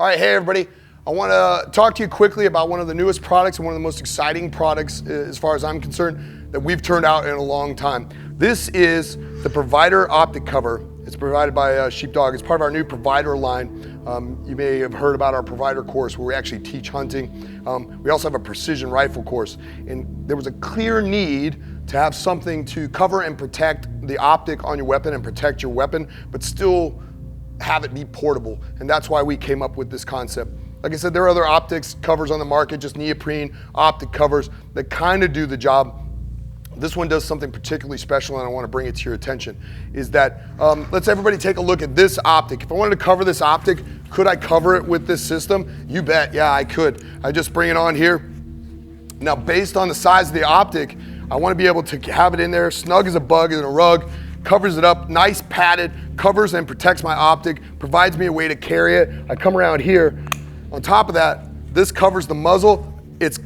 All right, hey everybody. I want to talk to you quickly about one of the newest products and one of the most exciting products, as far as I'm concerned, that we've turned out in a long time. This is the Provider Optic cover. It's provided by Sheepdog. It's part of our new Provider line. You may have heard about our Provider course where we actually teach hunting. We also have a precision rifle course. And there was a clear need to have something to cover and protect the optic on your weapon and protect your weapon, but still have it be portable. And that's why we came up with this concept. Like I said, there are other optics covers on the market, just neoprene optic covers that kind of do the job. This one does something particularly special, and I want to bring it to your attention, is that let's everybody take a look at this optic. If I wanted to cover this optic, could I cover it with this system? You bet, yeah, I could. I just bring it on here. Now, based on the size of the optic, I want to be able to have it in there, snug as a bug in a rug, covers it up, nice padded, covers and protects my optic, provides me a way to carry it. I come around here. On top of that, this covers the muzzle. It's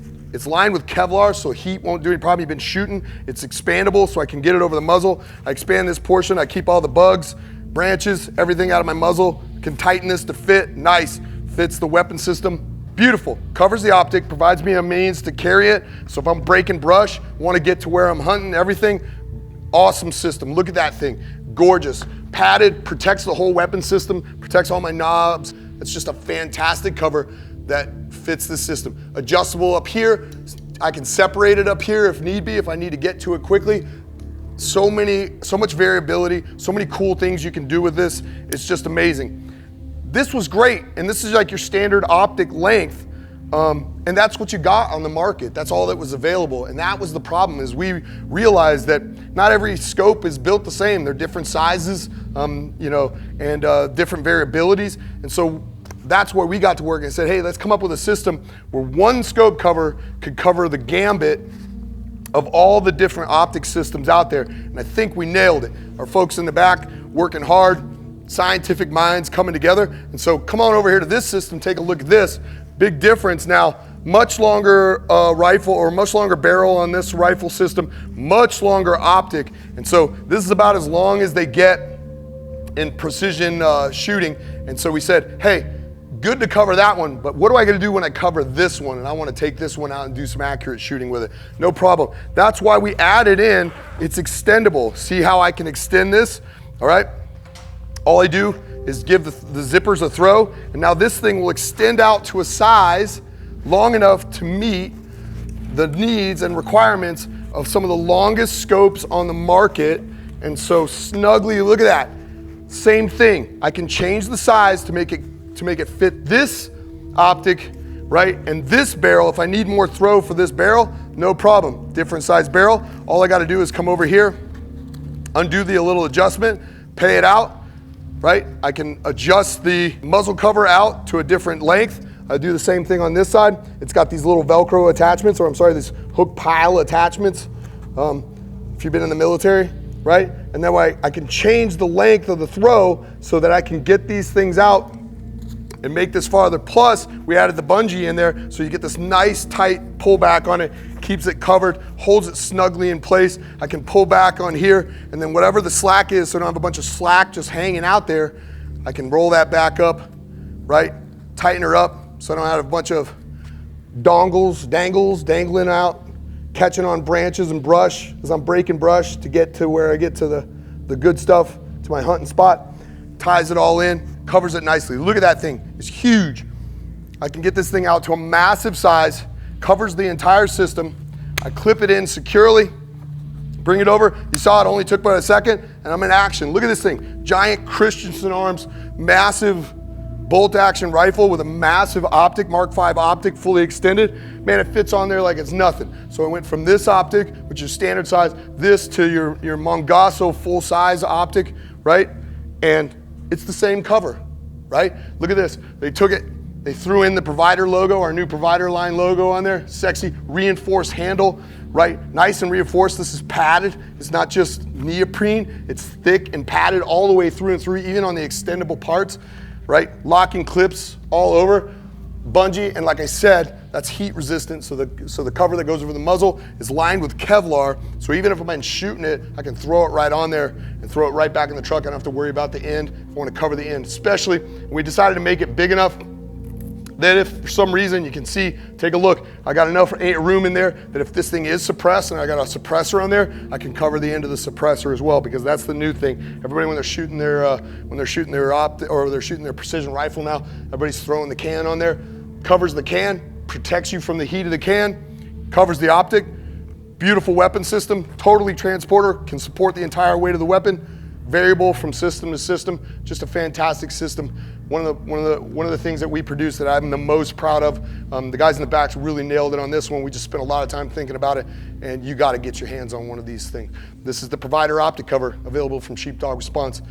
lined with Kevlar, so heat won't do any problem. You've been shooting. It's expandable, so I can get it over the muzzle. I expand this portion. I keep all the bugs, branches, everything out of my muzzle. Can tighten this to fit. Nice. Fits the weapon system. Beautiful. Covers the optic, provides me a means to carry it. So if I'm breaking brush, want to get to where I'm hunting, everything, awesome system. Look at that thing. Gorgeous. Padded, protects the whole weapon system, protects all my knobs. It's just a fantastic cover that fits the system. Adjustable up here. I can separate it up here if need be, if I need to get to it quickly. So much variability, so many cool things you can do with this. It's just amazing. This was great, and this is like your standard optic length. And that's what you got on the market. That's all that was available. And that was the problem, is we realized that not every scope is built the same. They're different sizes, and different variabilities. And so that's where we got to work and said, hey, let's come up with a system where one scope cover could cover the gambit of all the different optic systems out there. And I think we nailed it. Our folks in the back working hard, scientific minds coming together. And so come on over here to this system, take a look at this. Big difference now, much longer rifle, or much longer barrel on this rifle system, much longer optic. And so this is about as long as they get in precision shooting. And so we said, hey, good to cover that one, but what do I gotta do when I cover this one? And I wanna take this one out and do some accurate shooting with it. No problem. That's why we added in, it's extendable. See how I can extend this, all right? All I do is give the zippers a throw, and now this thing will extend out to a size long enough to meet the needs and requirements of some of the longest scopes on the market. And so snugly, look at that. Same thing. I can change the size to make it fit this optic, right? And this barrel, if I need more throw for this barrel, no problem. Different size barrel. All I got to do is come over here, undo the little adjustment, pay it out. Right? I can adjust the muzzle cover out to a different length. I do the same thing on this side. It's got these little Velcro attachments, or I'm sorry, these hook pile attachments. If you've been in the military, right? And that way I can change the length of the throw so that I can get these things out and make this farther. Plus, we added the bungee in there, so you get this nice tight pullback on it, keeps it covered, holds it snugly in place. I can pull back on here, and then whatever the slack is, so I don't have a bunch of slack just hanging out there, I can roll that back up, right? Tighten her up, so I don't have a bunch of dangles dangling out, catching on branches and brush as I'm breaking brush to get to where I get to the good stuff, to my hunting spot. Ties it all in, covers it nicely. Look at that thing, it's huge. I can get this thing out to a massive size, covers the entire system. I clip it in securely, bring it over. You saw it only took about a second, and I'm in action. Look at this thing, giant Christensen arms, massive bolt action rifle with a massive optic, Mark V optic, fully extended. Man, it fits on there like it's nothing. So I went from this optic, which is standard size, this to your Mongasso full size optic, right? And it's the same cover, right? Look at this. They took it, they threw in the Provider logo, our new Provider line logo on there. Sexy, reinforced handle, right? Nice and reinforced. This is padded. It's not just neoprene. It's thick and padded all the way through and through, even on the extendable parts, right? Locking clips all over. Bungee, and like I said, that's heat resistant, so the cover that goes over the muzzle is lined with Kevlar, so even if I'm shooting it, I can throw it right on there and throw it right back in the truck. I don't have to worry about the end if I want to cover the end, especially when we decided to make it big enough that if for some reason you can see, take a look, I got enough room in there that if this thing is suppressed and I got a suppressor on there, I can cover the end of the suppressor as well, because that's the new thing. Everybody, when they're shooting their optic, or they're shooting their precision rifle now, everybody's throwing the can on there. Covers the can, protects you from the heat of the can, covers the optic. Beautiful weapon system, totally transporter, can support the entire weight of the weapon. Variable from system to system, just a fantastic system. One of the things that we produce that I'm the most proud of. The guys in the back really nailed it on this one. We just spent a lot of time thinking about it, and you got to get your hands on one of these things. This is the Provider Optic cover, available from Sheepdog Response.